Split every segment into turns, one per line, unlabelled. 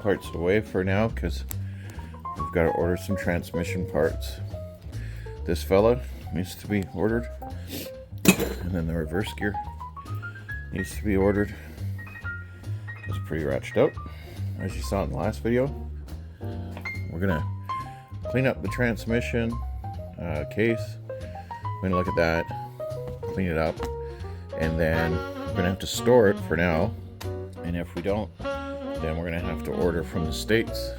parts away for now because we've got to order some transmission parts. This fella needs to be ordered, and then the reverse gear needs to be ordered. It's pretty ratcheted out, as you saw in the last video. We're gonna clean up the transmission case. We're gonna look at that, clean it up, and then we're gonna have to store it for now. And if we don't, then we're gonna have to order from the States.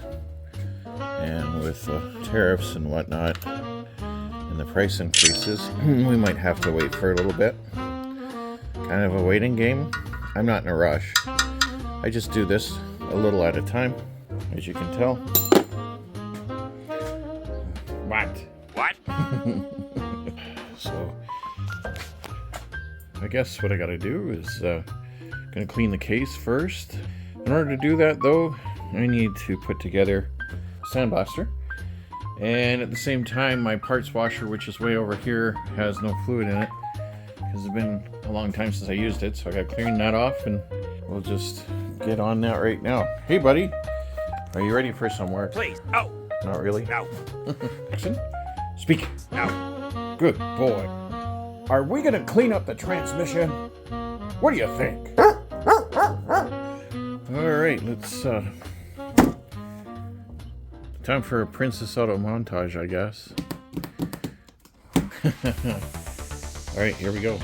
And with tariffs and whatnot and the price increases, we might have to wait for a little bit. Kind of a waiting game. I'm not in a rush. I just do this a little at a time, as you can tell. What? So, I guess what I gotta do is gonna clean the case first. In order to do that, though, I need to put together a sandblaster. And at the same time, my parts washer, which is way over here, has no fluid in it because it's been a long time since I used it. So I gotta clean that off, and we'll just get on that right now. Hey, buddy, are you ready for some work?
Please. Oh.
Not really?
No.
Jackson, speak.
No.
Good boy. Are we gonna clean up the transmission? What do you think? Alright, let's time for a Princess Auto montage, I guess. Alright, here we go.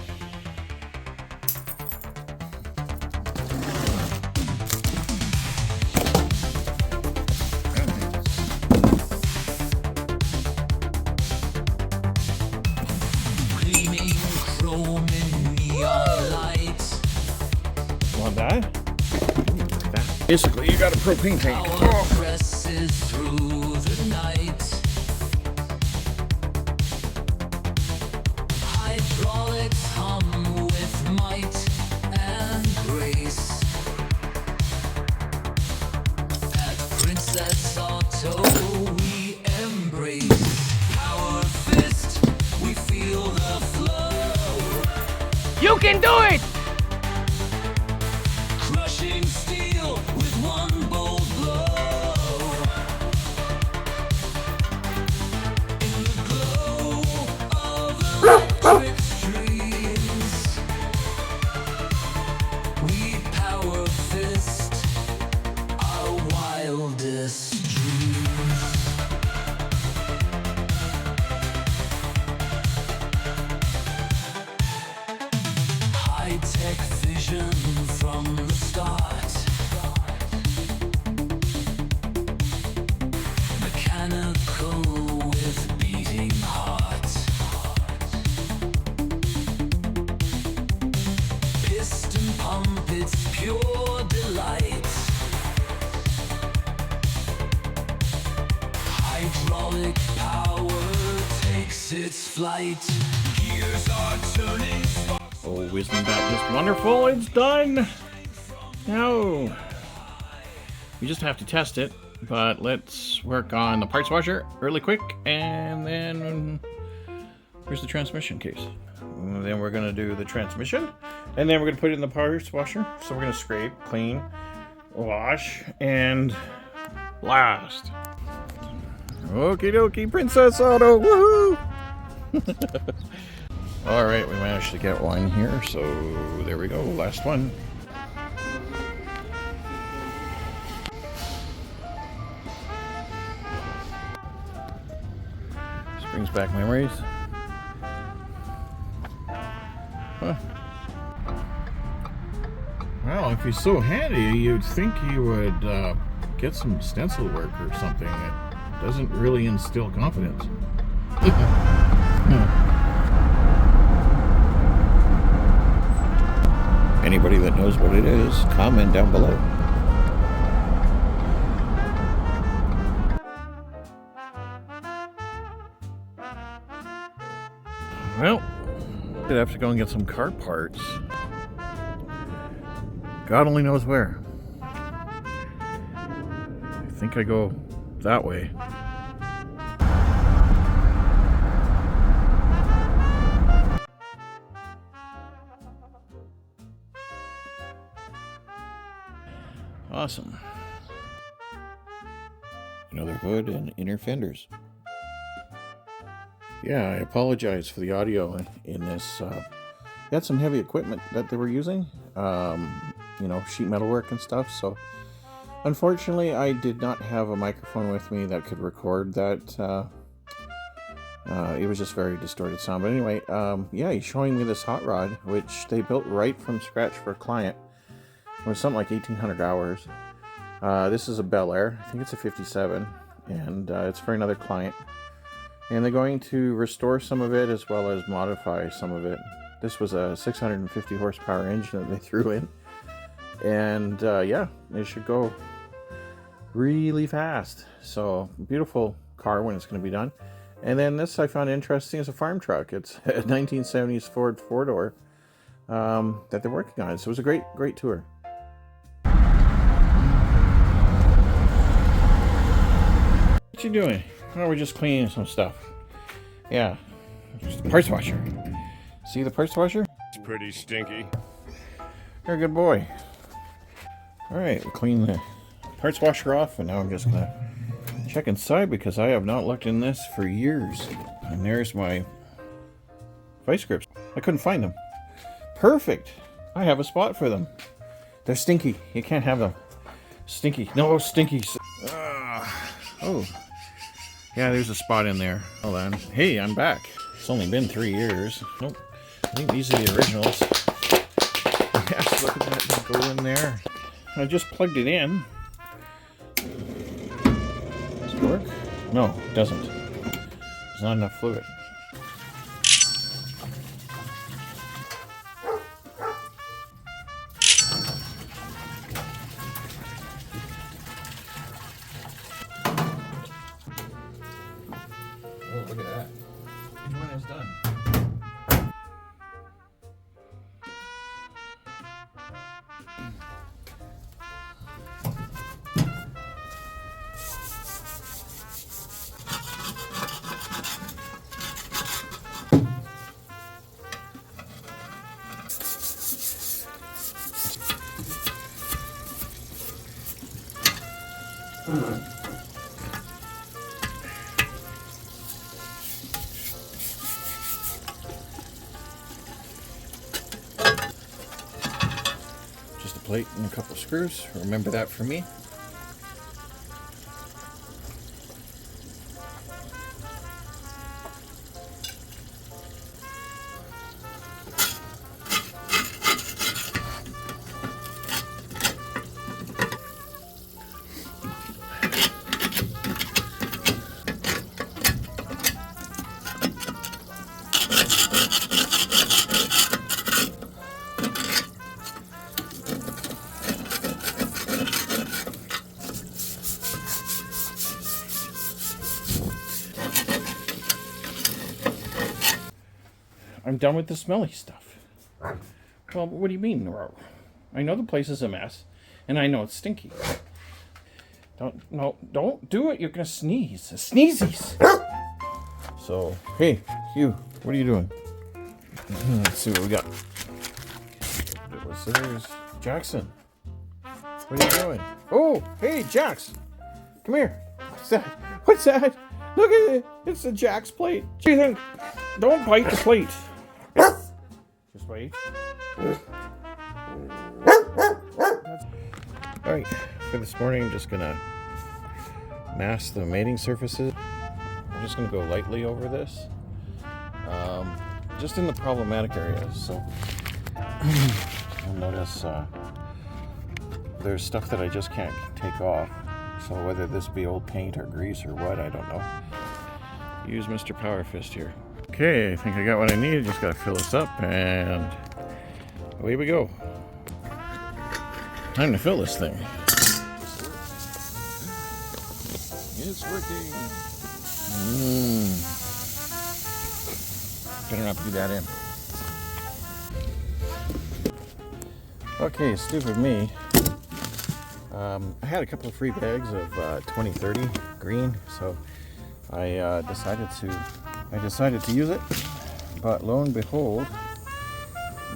Want that? Basically, you got a propane tank.
Through the night. Hydraulics hum with might and grace. At Princess Auto we embrace. Power fist, we feel the flow.
You can do it!
Crushing steel with one bold blow. In the glow of electric streams, we power fist our wildest dreams. High-tech vision from the start. Mechanical with beating heart. Piston pump, it's pure delight. Hydraulic power takes its flight. Gears are turning.
Oh, isn't that just wonderful? It's done! Now, we just have to test it, but let's work on the parts washer really quick, and then here's the transmission case. And then we're going to do the transmission, and then we're going to put it in the parts washer. So we're going to scrape, clean, wash, and blast. Okie dokie, Princess Auto, woohoo! Alright, we managed to get one here, so there we go, last one. This brings back memories. Huh. Well, if he's so handy, you'd think he would get some stencil work or something. It doesn't really instill confidence. Anybody that knows what it is, comment down below. Well, I'd have to go and get some car parts. God only knows where. I think I go that way. Awesome. Another hood and inner fenders. Yeah, I apologize for the audio in this. They had some heavy equipment that they were using, you know, sheet metal work and stuff. So unfortunately, I did not have a microphone with me that could record that. It was just very distorted sound. But anyway, yeah, he's showing me this hot rod, which they built right from scratch for a client. It was something like 1,800 hours. This is a Bel Air. I think it's a 57, and it's for another client. And they're going to restore some of it as well as modify some of it. This was a 650 horsepower engine that they threw in. And yeah, it should go really fast. So beautiful car when it's going to be done. And then this I found interesting is a farm truck. It's a 1970s Ford 4-door that they're working on. So it was a great tour. What you doing? Oh, we're just cleaning some stuff. Yeah, just the parts washer. See the parts washer?
It's pretty stinky.
You're a good boy. All right, we'll clean the parts washer off, and now I'm just gonna check inside because I have not looked in this for years. And there's my vice grips. I couldn't find them. Perfect. I have a spot for them. They're stinky. You can't have them. Stinky. No, stinky. Oh. Yeah, there's a spot in there. Hold on. Hey, I'm back. It's only been 3 years. Nope. I think these are the originals. Yes, look at that. They go in there. I just plugged it in. Does it work? No, it doesn't. There's not enough fluid. Oh, look at that. Which one is done? Just a plate and a couple screws. Remember that for me. I'm done with the smelly stuff. Well, what do you mean, Noro? I know the place is a mess, and I know it's stinky. Don't do it. You're gonna sneeze. Sneezies. So, hey, you, what are you doing? Let's see what we got. Scissors. Jackson, what are you doing? Oh, hey, Jax, come here. What's that? What's that? Look at it. It's a Jax plate. What do you think? Don't bite the plate. Just wait. Alright, for this morning I'm just gonna mask the mating surfaces. I'm just gonna go lightly over this. Just in the problematic areas. So you'll notice there's stuff that I just can't take off. So whether this be old paint or grease or what, I don't know. Use Mr. Power Fist here. Okay, I think I got what I need. Just gotta fill this up and away we go. Time to fill this thing. It's working. Better not do that in. Okay, stupid me. I had a couple of free bags of 2030 green, so I decided to use it, but lo and behold,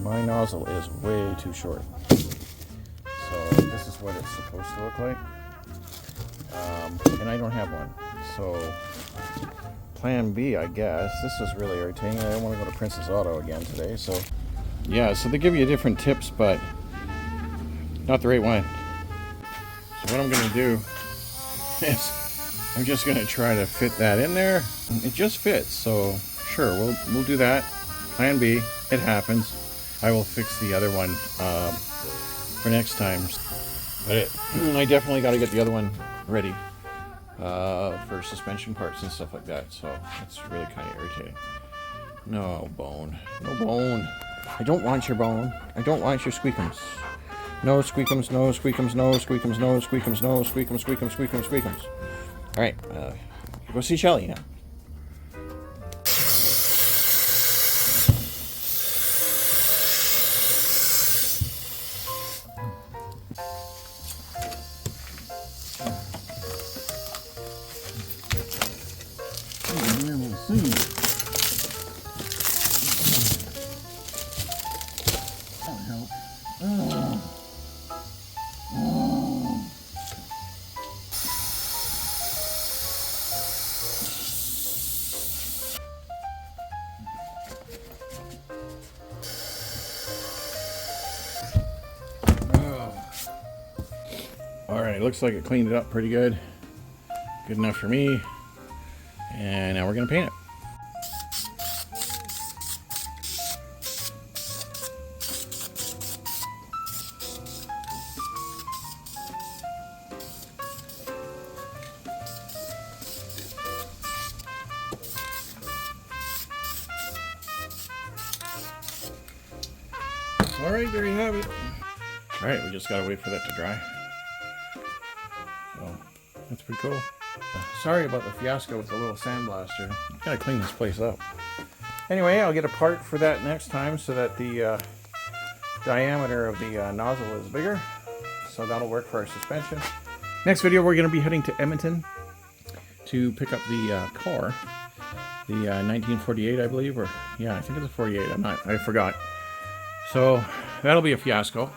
my nozzle is way too short. So this is what it's supposed to look like. and I don't have one. So plan B, I guess. This is really irritating. I don't want to go to Princess Auto again today. So yeah, so they give you different tips, but not the right one. So what I'm going to do is I'm just going to try to fit that in there. It just fits, so sure, we'll do that. Plan B, it happens. I will fix the other one for next time. But I definitely got to get the other one ready for suspension parts and stuff like that. So it's really kind of irritating. No bone, no bone. I don't want your bone. I don't want your squeakums. No squeakums, no squeakums, no squeakums, no squeakums, no squeakums, squeakums, squeakums, squeakums. All right, go see Shelly now. Alright, looks like it cleaned it up pretty good. Good enough for me. And now we're going to paint it. Alright, there you have it. Alright, we just gotta wait for that to dry. So, that's pretty cool. Sorry about the fiasco with the little sandblaster. Gotta clean this place up. Anyway, I'll get a part for that next time so that the diameter of the nozzle is bigger. So that'll work for our suspension. Next video, we're gonna be heading to Edmonton to pick up the car. The 1948, I believe, or yeah, I think it's a 48. I forgot. So that'll be a fiasco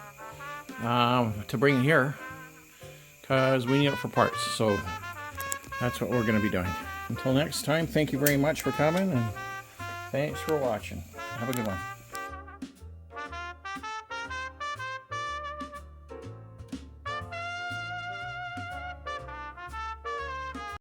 to bring here because we need it for parts. So that's what we're going to be doing. Until next time, thank you very much for coming and thanks for watching. Have a good one.